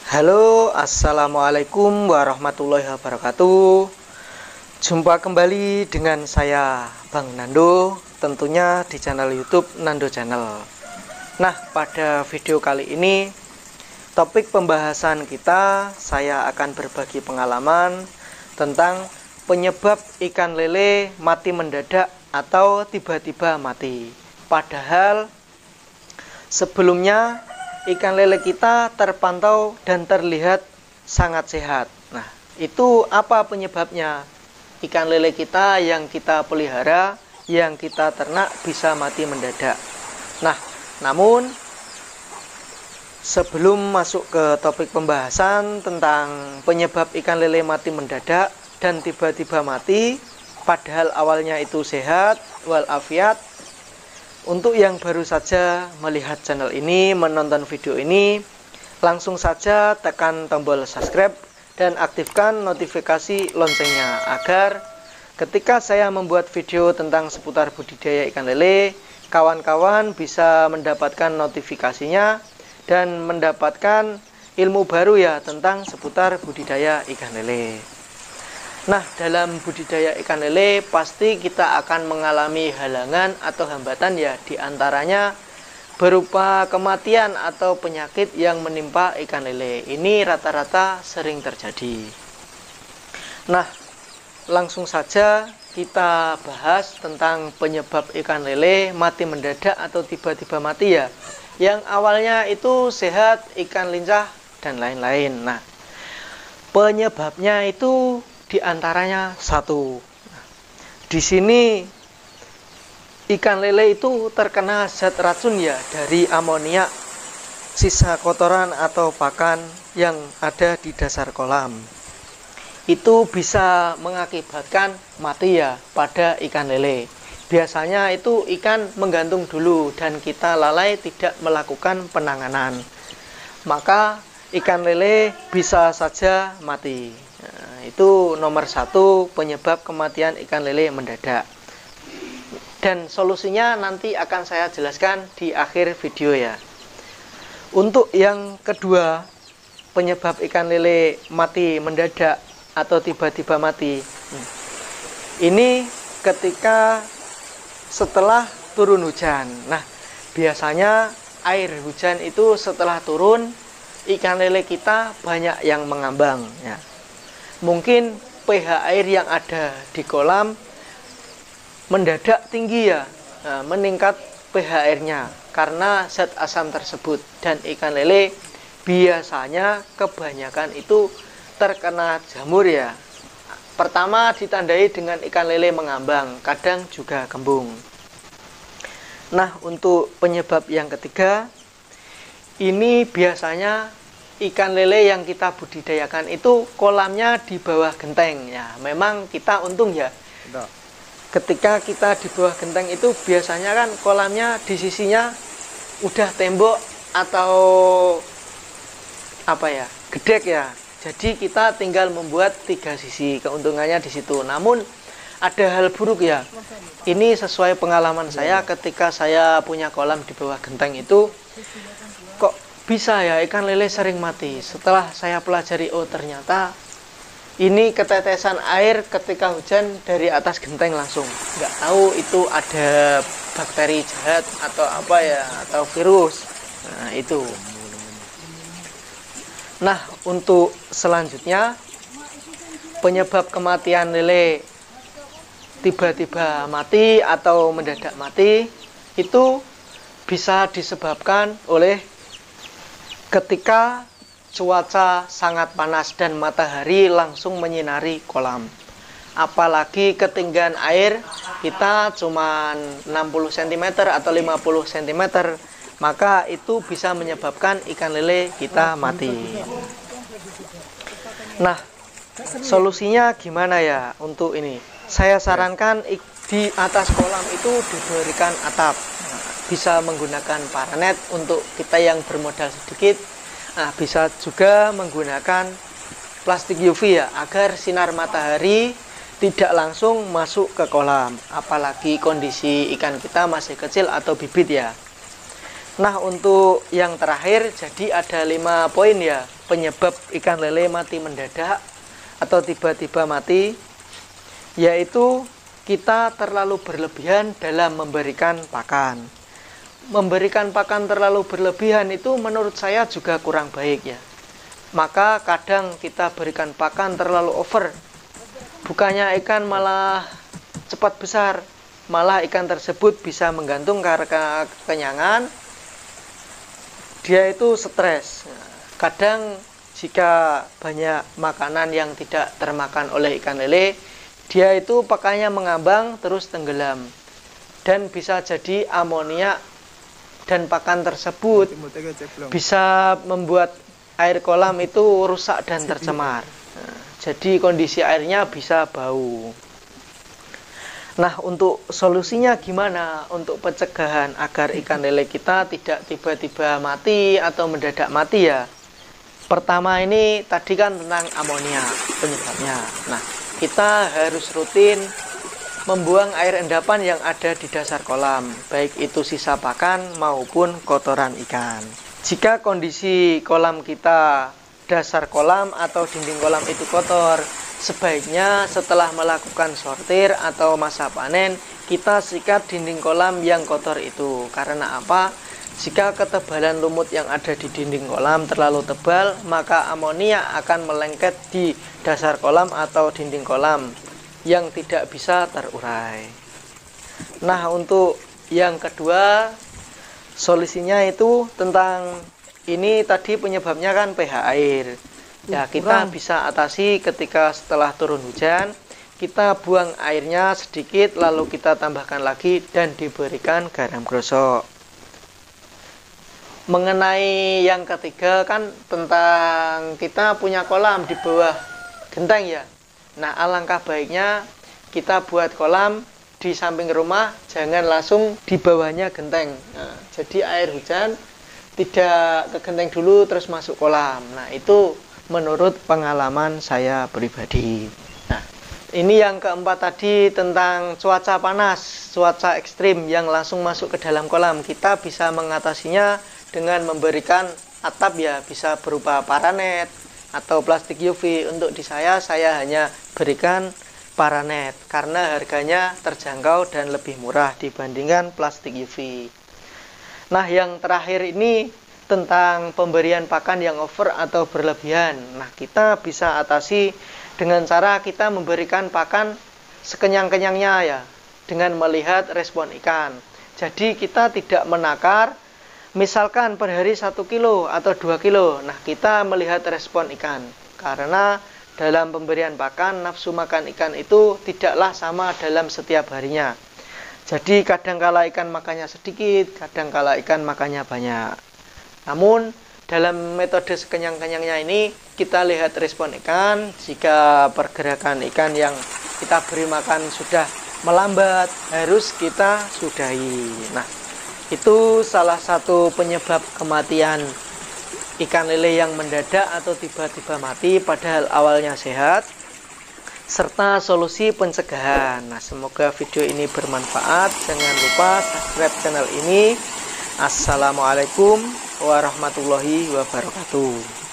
Halo, assalamualaikum warahmatullahi wabarakatuh. Jumpa kembali dengan saya, Bang Nando, tentunya di channel YouTube Nando Channel. Nah, pada video kali ini, topik pembahasan kita, saya akan berbagi pengalaman tentang penyebab ikan lele mati mendadak atau tiba-tiba mati. Padahal sebelumnya ikan lele kita terpantau dan terlihat sangat sehat. Nah, itu apa penyebabnya? Ikan lele kita yang kita pelihara, yang kita ternak bisa mati mendadak. Nah, namun sebelum masuk ke topik pembahasan tentang penyebab ikan lele mati mendadak dan tiba-tiba mati, padahal awalnya itu sehat walafiat. Untuk yang baru saja melihat channel ini, menonton video ini, langsung saja tekan tombol subscribe dan aktifkan notifikasi loncengnya agar ketika saya membuat video tentang seputar budidaya ikan lele, kawan-kawan bisa mendapatkan notifikasinya dan mendapatkan ilmu baru ya tentang seputar budidaya ikan lele. Nah, dalam budidaya ikan lele pasti kita akan mengalami halangan atau hambatan ya, diantaranya berupa kematian atau penyakit yang menimpa ikan lele. Ini rata-rata sering terjadi. Nah, langsung saja kita bahas tentang penyebab ikan lele mati mendadak atau tiba-tiba mati ya. Yang awalnya itu sehat, ikan lincah dan lain-lain. Nah, penyebabnya itu diantaranya satu. Di sini ikan lele itu terkena zat racun ya dari amoniak, sisa kotoran atau pakan yang ada di dasar kolam. Itu bisa mengakibatkan mati ya pada ikan lele. Biasanya itu ikan menggantung dulu dan kita lalai tidak melakukan penanganan. Maka ikan lele bisa saja mati. Nah, itu nomor satu penyebab kematian ikan lele mendadak. Dan solusinya nanti akan saya jelaskan di akhir video ya. Untuk yang kedua, penyebab ikan lele mati mendadak atau tiba-tiba mati. Ini ketika setelah turun hujan. Nah, biasanya air hujan itu setelah turun, ikan lele kita banyak yang mengambang ya. Mungkin pH air yang ada di kolam mendadak tinggi ya, nah, meningkat pH airnya karena zat asam tersebut. Dan ikan lele biasanya kebanyakan itu terkena jamur ya. Pertama ditandai dengan ikan lele mengambang, kadang juga kembung. Nah, untuk penyebab yang ketiga, ini biasanya ikan lele yang kita budidayakan itu kolamnya di bawah genteng ya. Memang kita untung ya. Ketika kita di bawah genteng itu biasanya kan kolamnya di sisinya udah tembok atau apa ya, gedek ya. Jadi kita tinggal membuat 3 sisi, keuntungannya di situ. Namun ada hal buruk ya. Ini sesuai pengalaman saya ketika saya punya kolam di bawah genteng itu, kok bisa ya ikan lele sering mati. Setelah saya pelajari, oh ternyata ini ketetesan air ketika hujan dari atas genteng langsung. Nggak tahu itu ada bakteri jahat atau apa ya, atau virus. Nah, itu. Nah, untuk selanjutnya penyebab kematian lele tiba-tiba mati atau mendadak mati itu bisa disebabkan oleh ketika cuaca sangat panas dan matahari langsung menyinari kolam. Apalagi ketinggian air kita cuma 60 cm atau 50 cm, maka itu bisa menyebabkan ikan lele kita mati. Nah, solusinya gimana ya untuk ini? Saya sarankan di atas kolam itu diberikan atap. Bisa menggunakan paranet untuk kita yang bermodal sedikit. Nah, bisa juga menggunakan plastik UV ya, agar sinar matahari tidak langsung masuk ke kolam. Apalagi kondisi ikan kita masih kecil atau bibit ya. Nah, untuk yang terakhir, jadi ada 5 poin ya penyebab ikan lele mati mendadak atau tiba-tiba mati, yaitu kita terlalu berlebihan dalam memberikan pakan. Memberikan pakan terlalu berlebihan itu menurut saya juga kurang baik ya. Maka kadang kita berikan pakan terlalu over, bukannya ikan malah cepat besar, malah ikan tersebut bisa menggantung karena kekenyangan. Dia itu stres. Kadang jika banyak makanan yang tidak termakan oleh ikan lele, dia itu pakannya mengambang terus tenggelam, dan bisa jadi amonia dan pakan tersebut bisa membuat air kolam itu rusak dan tercemar. Jadi kondisi airnya bisa bau. Nah, untuk solusinya gimana untuk pencegahan agar ikan lele kita tidak tiba-tiba mati atau mendadak mati ya? Pertama ini tadi kan tentang amonia penyebabnya. Nah, kita harus rutin membuang air endapan yang ada di dasar kolam, baik itu sisa pakan maupun kotoran ikan. Jika kondisi kolam kita, dasar kolam atau dinding kolam itu kotor, sebaiknya setelah melakukan sortir atau masa panen, kita sikat dinding kolam yang kotor itu. Karena apa? Jika ketebalan lumut yang ada di dinding kolam terlalu tebal, maka amonia akan melengket di dasar kolam atau dinding kolam yang tidak bisa terurai. Nah, untuk yang kedua, solusinya itu tentang ini tadi penyebabnya kan pH air. Ya, kita bisa atasi ketika setelah turun hujan, kita buang airnya sedikit, lalu kita tambahkan lagi dan diberikan garam grosok. Mengenai yang ketiga kan tentang kita punya kolam di bawah genteng ya. Nah, alangkah baiknya kita buat kolam di samping rumah, jangan langsung di bawahnya genteng. Nah, jadi air hujan tidak ke genteng dulu terus masuk kolam. Nah, itu menurut pengalaman saya pribadi. Nah, ini yang keempat tadi tentang cuaca panas, cuaca ekstrim yang langsung masuk ke dalam kolam. Kita bisa mengatasinya dengan memberikan atap ya, bisa berupa paranet atau plastik UV. Untuk di saya hanya berikan paranet karena harganya terjangkau dan lebih murah dibandingkan plastik UV. Nah, yang terakhir ini tentang pemberian pakan yang over atau berlebihan. Nah, kita bisa atasi dengan cara kita memberikan pakan sekenyang-kenyangnya ya, dengan melihat respon ikan. Jadi kita tidak menakar, misalkan per hari 1 kilo atau 2 kilo. Nah, kita melihat respon ikan. Karena dalam pemberian pakan, nafsu makan ikan itu tidaklah sama dalam setiap harinya. Jadi kadangkala ikan makannya sedikit, kadangkala ikan makannya banyak. Namun dalam metode sekenyang-kenyangnya ini kita lihat respon ikan. Jika pergerakan ikan yang kita beri makan sudah melambat, harus kita sudahi. Nah, itu salah satu penyebab kematian ikan lele yang mendadak atau tiba-tiba mati padahal awalnya sehat, serta solusi pencegahan. Nah, semoga video ini bermanfaat. Jangan lupa subscribe channel ini. Assalamualaikum warahmatullahi wabarakatuh.